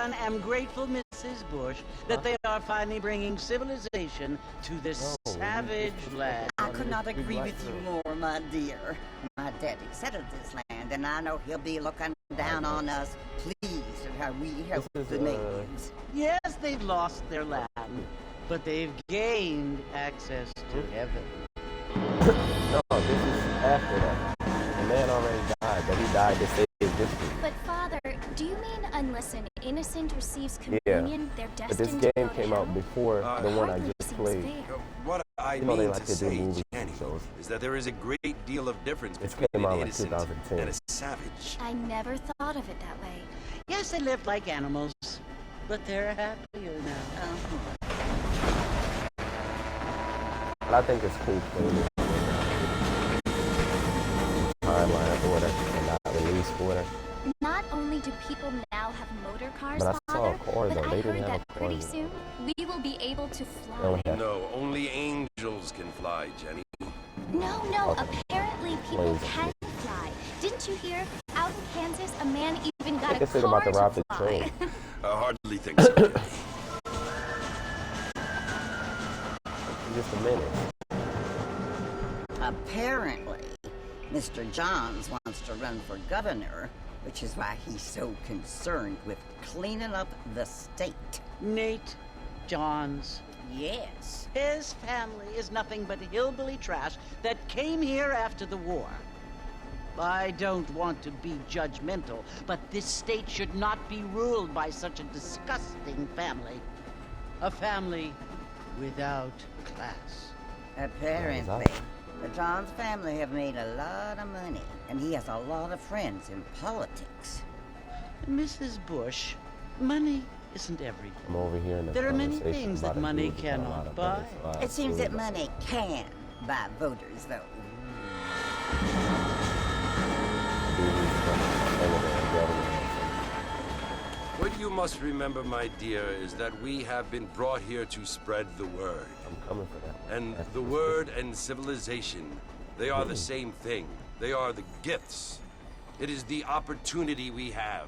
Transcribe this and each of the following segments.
one am grateful, Mrs. Bush, that they are finally bringing civilization to this savage land. I could not agree with you more, my dear. My daddy settled this land, and I know he'll be looking down on us, pleased at how we help the natives. Yes, they've lost their land, but they've gained access to heaven. No, this is after that. The man already died, but he died to save this people. But Father, do you mean unless an innocent receives communion, they're But destined this to game go to came out hell? before the one I Hardly just seems played. fair. What I You know they mean like to to do say, movie Jenny, shows. is that there is a great deal of difference This between came out an like innocent 2010. and a savage. I never thought of it that way. Yes, they live like animals, but they're happier now. But I think it's cool for me. Timeline or whatever, and not release for whatever. Not only do people now have motor cars, But I saw Father, a car, but though. I They didn't heard have that a car pretty yet. soon we will be able to They fly. only have No, only angels can fly, Jenny. No, Okay. apparently people Planes can fly. Didn't you hear? Out in Kansas, a man even got a They said car about the to rapid fly. train. I hardly think so. Just a minute. Apparently, Mr. Johns wants to run for governor, which is why he's so concerned with cleaning up the state. Nate Johns. Yes. His family is nothing but hillbilly trash that came here after the war. I don't want to be judgmental, but this state should not be ruled by such a disgusting family. A family without class. Apparently, the Johns family have made a lot of money, and he has a lot of friends in politics. Mrs. Bush, money isn't everything. I'm over here in the There are many conversation things that about a money dude with a lot cannot of buy. money, so I It seems that assume money can buy voters, though. the dude who's from Canada and government. What you must remember, my dear, is that we have been brought here to spread the word. I'm coming for that. And That's the just word and civilization, they are the same thing. They are the gifts. It is the opportunity we have,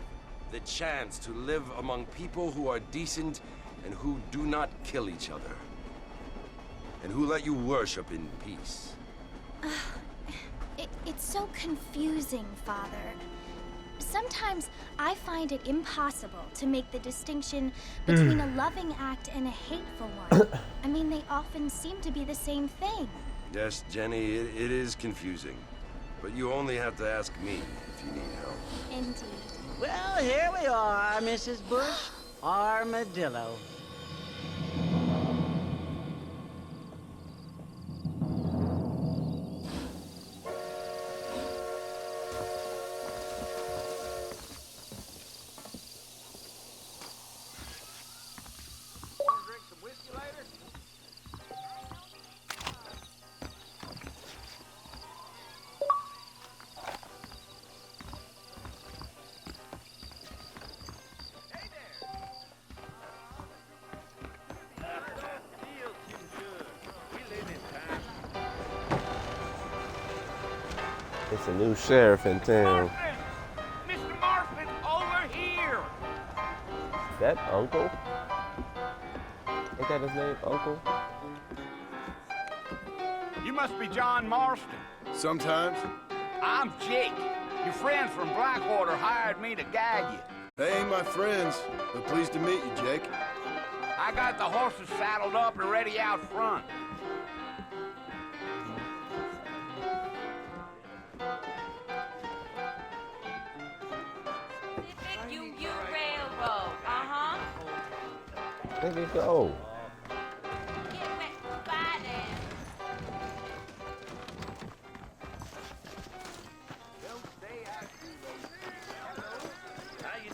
the chance to live among people who are decent and who do not kill each other. And who let you worship in peace. It's so confusing, Father. Sometimes I find it impossible to make the distinction between a loving act and a hateful one. I mean, they often seem to be the same thing. Yes, Jenny, it is confusing. But you only have to ask me if you need help. Indeed. Well, here we are, Mrs. Bush. Armadillo. It's a new sheriff in town. Mr. Marston, over here! Is that Uncle? Ain't that his name, Uncle? You must be John Marston. Sometimes. I'm Jake. Your friends from Blackwater hired me to guide you. They ain't my friends, but pleased to meet you, Jake. I got the horses saddled up and ready out front. Union Railroad, uh-huh. There you go. Get wet by then.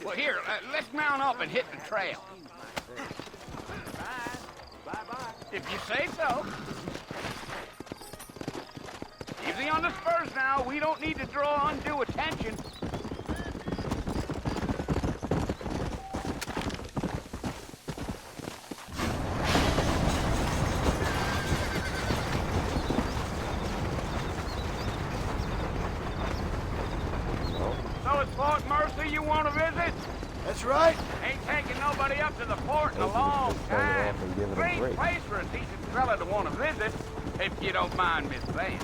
Well, here, let's mount up and hit the trail. If you say so. Easy on the spurs now. We don't need to draw undue attention. So it's Fort Mercy you want to visit? That's right. Ain't taking nobody up to the fort in a Maybe long just turn it time. off and give it a Great break. place for a decent fella to want to visit, if you don't mind me saying.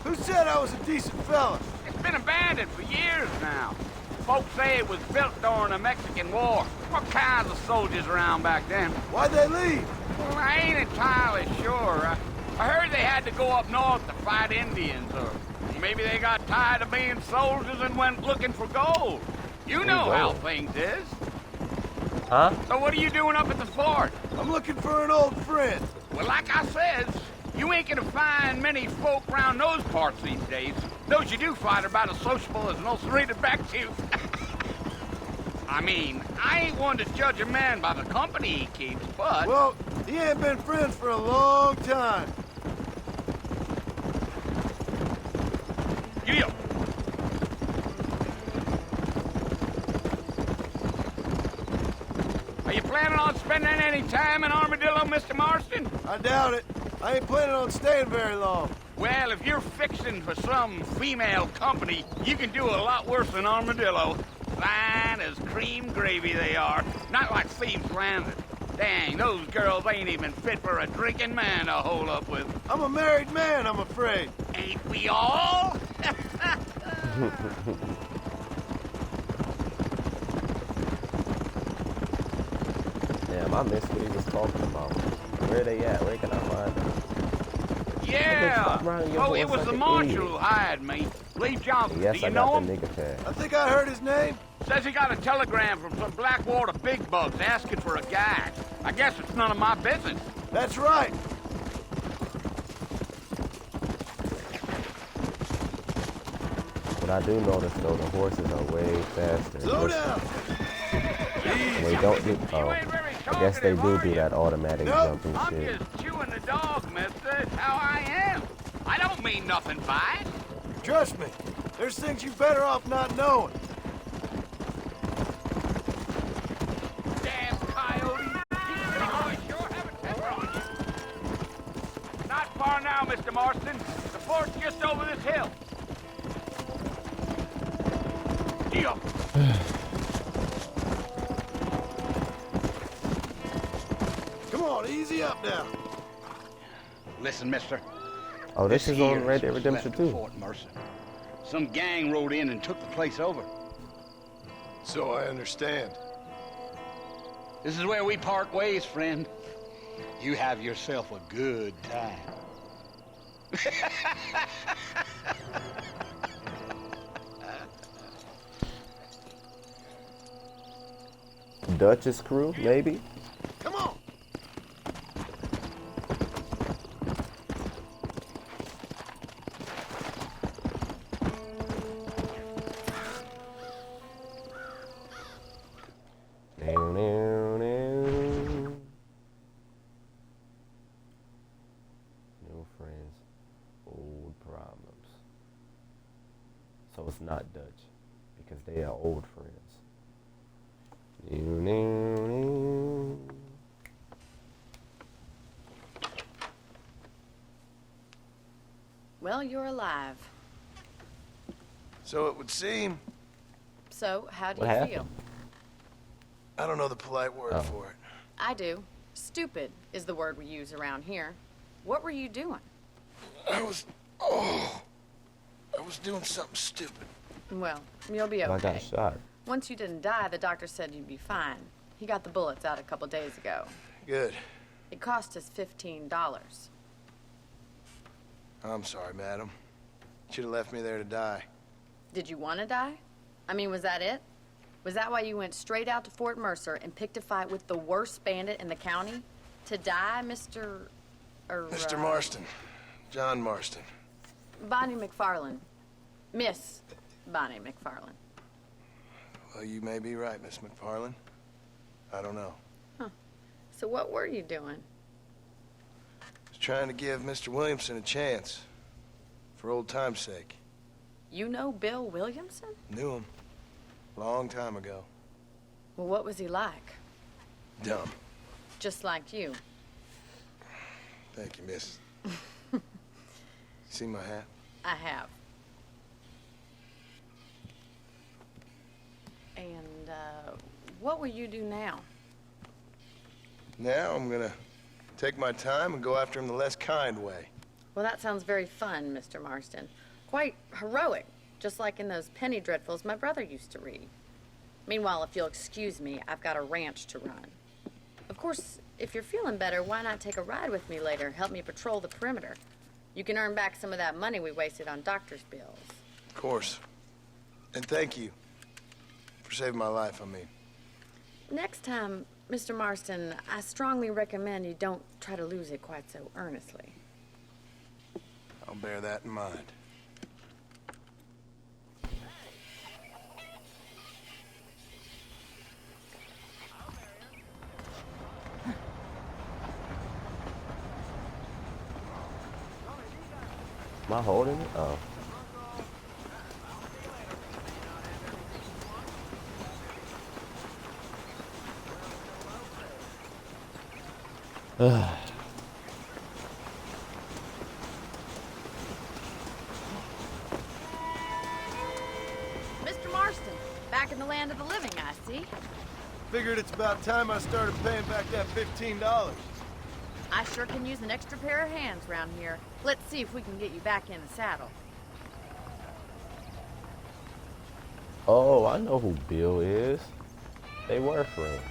Who said I was a decent fella? It's been abandoned for years now. Folks say it was built during the Mexican War. What kinds of soldiers around back then? Why'd they leave? Well, I ain't entirely sure. I heard they had to go up north to fight Indians, or maybe they got tired of being soldiers and went looking for gold. You know how things is. Huh? So what are you doing up at the fort? I'm looking for an old friend. Well, like I said, you ain't gonna find many folk around those parts these days. Those you do find are about as sociable as an ulcerated back tooth. I mean, I ain't one to judge a man by the company he keeps, but... Well, he ain't been friends for a long time. Giddy up. Are you planning on spending any time in Armadillo, Mr. Marston? I doubt it. I ain't planning on staying very long. Well, if you're fixing for some female company, you can do a lot worse than Armadillo. Fine as cream gravy they are. Not like Thieves Landing. Dang, those girls ain't even fit for a drinking man to hole up with. I'm a married man, I'm afraid. Ain't we all? Damn, I missed what he was talking about. Where they at? Where can I find them? Yeah. Stop riding your Oh, horse it was like the an marshal idiot. who hired me. Lee Johnson. Yes, Do I you know got him? the nigga tag. I think I heard his name. Says he got a telegram from some Blackwater big bugs asking for a guide. I guess it's none of my business. That's right. What I do notice though, the horses are way faster. Slow down. They don't do. You Oh, ain't very I guess they talkative, do are you? that automatic Nope. jumping I'm shit. just chewing the dog, mister. It's how I am. I don't mean nothing by it. Trust me. There's things you're better off not knowing. Damn coyote. You boys sure have a temper on you. Not far now, Mr. Marston. The fort's just over this hill. Deal. Come on, easy up now. Listen, mister. Oh, this is on here Red Dead what's Redemption left of 2. Fort Mercer. Some gang rode in and took the place over. So I understand. This is where we part ways, friend. You have yourself a good time. Dutch's crew, maybe? Come on. New friends, old problems. So it's not Dutch, because they are old friends. Well, you're alive. So it would seem. So, how do What you happened? feel? I don't know the polite word Oh. for it. I do. Stupid is the word we use around here. What were you doing? I was doing something stupid. Well, you'll be I got okay. shot. Once you didn't die, the doctor said you'd be fine. He got the bullets out a couple days ago. Good. It cost us $15. I'm sorry, madam. Should have left me there to die. Did you want to die? I mean, was that it? Was that why you went straight out to Fort Mercer and picked a fight with the worst bandit in the county? To die, Mr. Mr. Marston. John Marston. Bonnie McFarland. Miss Bonnie McFarland. Well, you may be right, Miss McFarland. I don't know. So what were you doing? Was trying to give Mr. Williamson a chance. For old time's sake. You know Bill Williamson? Knew him. Long time ago. Well, what was he like? Dumb. Just like you. Thank you, miss. See my hat? I have. And, what will you do now? Now I'm gonna take my time and go after him the less kind way. Well, that sounds very fun, Mr. Marston. Quite heroic, just like in those penny dreadfuls my brother used to read. Meanwhile, if you'll excuse me, I've got a ranch to run. Of course, if you're feeling better, why not take a ride with me later? Help me patrol the perimeter. You can earn back some of that money we wasted on doctor's bills. Of course. And thank you for saving my life, I mean. Next time, Mr. Marston, I strongly recommend you don't try to lose it quite so earnestly. I'll bear that in mind. Am I holding it? Oh. Mr. Marston, back in the land of the living, I see. Figured it's about time I started paying back that $15. I sure can use an extra pair of hands around here. Let's see if we can get you back in the saddle. Oh, I know who Bill is. They were friends.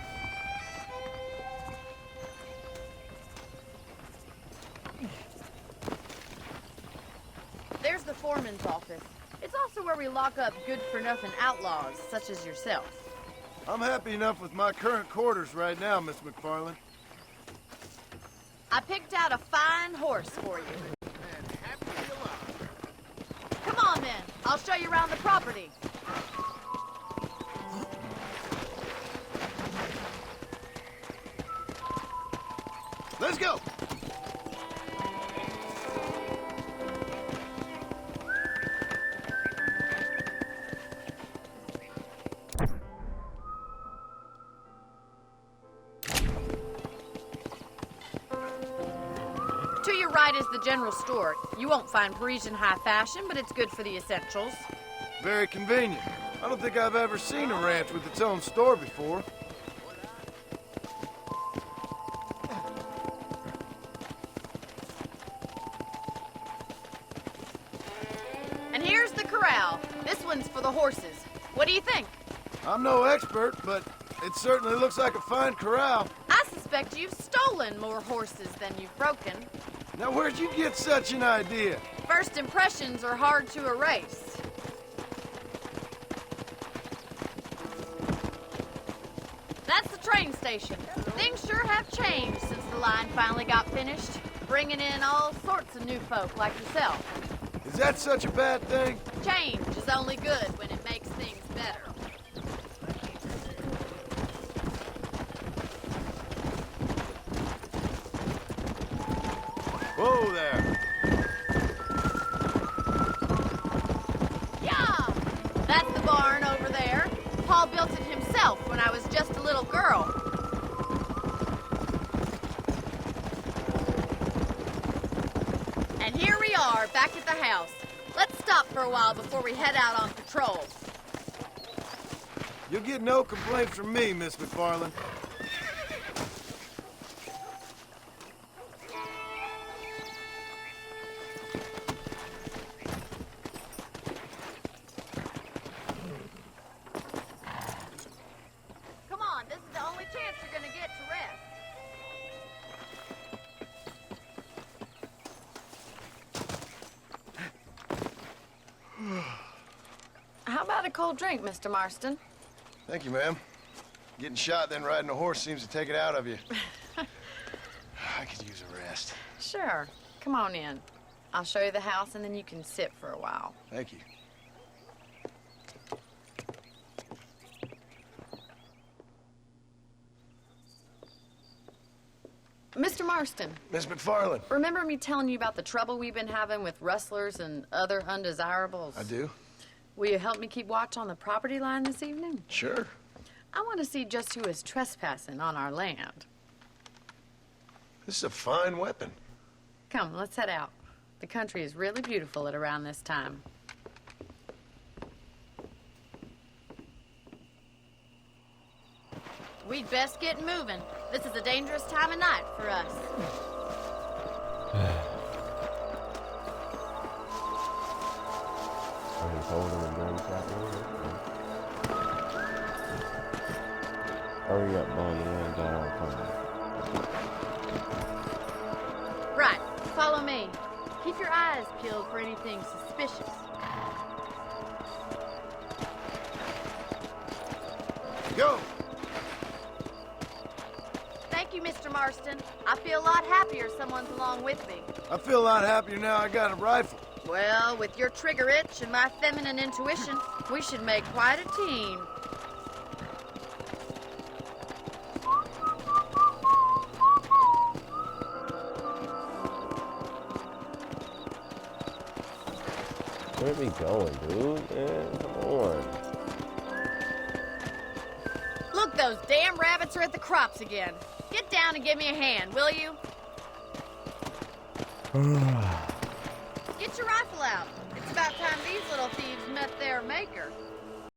There's the foreman's office. It's also where we lock up good-for-nothing outlaws, such as yourself. I'm happy enough with my current quarters right now, Miss McFarland. I picked out a fine horse for you. Come on, then. I'll show you around the property. Let's go! To your right is the general store. You won't find Parisian high fashion, but it's good for the essentials. Very convenient. I don't think I've ever seen a ranch with its own store before. And here's the corral. This one's for the horses. What do you think? I'm no expert, but it certainly looks like a fine corral. I suspect you've stolen more horses than you've broken. Now, where'd you get such an idea? First impressions are hard to erase. That's the train station. Things sure have changed since the line finally got finished, bringing in all sorts of new folk like yourself. Is that such a bad thing? Change is only good when it makes things better. Whoa there. Yeah! That's the barn over there. Paul built it himself when I was just a little girl. And here we are, back at the house. Let's stop for a while before we head out on patrol. You'll get no complaints from me, Miss McFarland. Come on, this is the only chance you're gonna get to rest. How about a cold drink, Mr. Marston? Thank you, ma'am. Getting shot, then riding a horse seems to take it out of you. I could use a rest. Sure. Come on in. I'll show you the house, and then you can sit for a while. Thank you. Mr. Marston, Miss McFarland. remember me telling you about the trouble we've been having with rustlers and other undesirables? I do? Will you help me keep watch on the property line this evening? Sure. I want to see just who is trespassing on our land. This is a fine weapon. Come, let's head out. The country is really beautiful at around this time. We'd best get moving. This is a dangerous time of night for us. Are you holding a gunshot wound? Hurry up, Bonnie, and got our coming. Right, follow me. Keep your eyes peeled for anything suspicious. Go! Thank you, Mr. Marston. I feel a lot happier someone's along with me. I feel a lot happier now I got a rifle. Well, with your trigger itch and my feminine intuition, we should make quite a team. Where are we going, dude? Man, come on. Look, those damn rabbits are at the crops again. Get down and give me a hand, will you? Get your rifle out. It's about time these little thieves met their maker.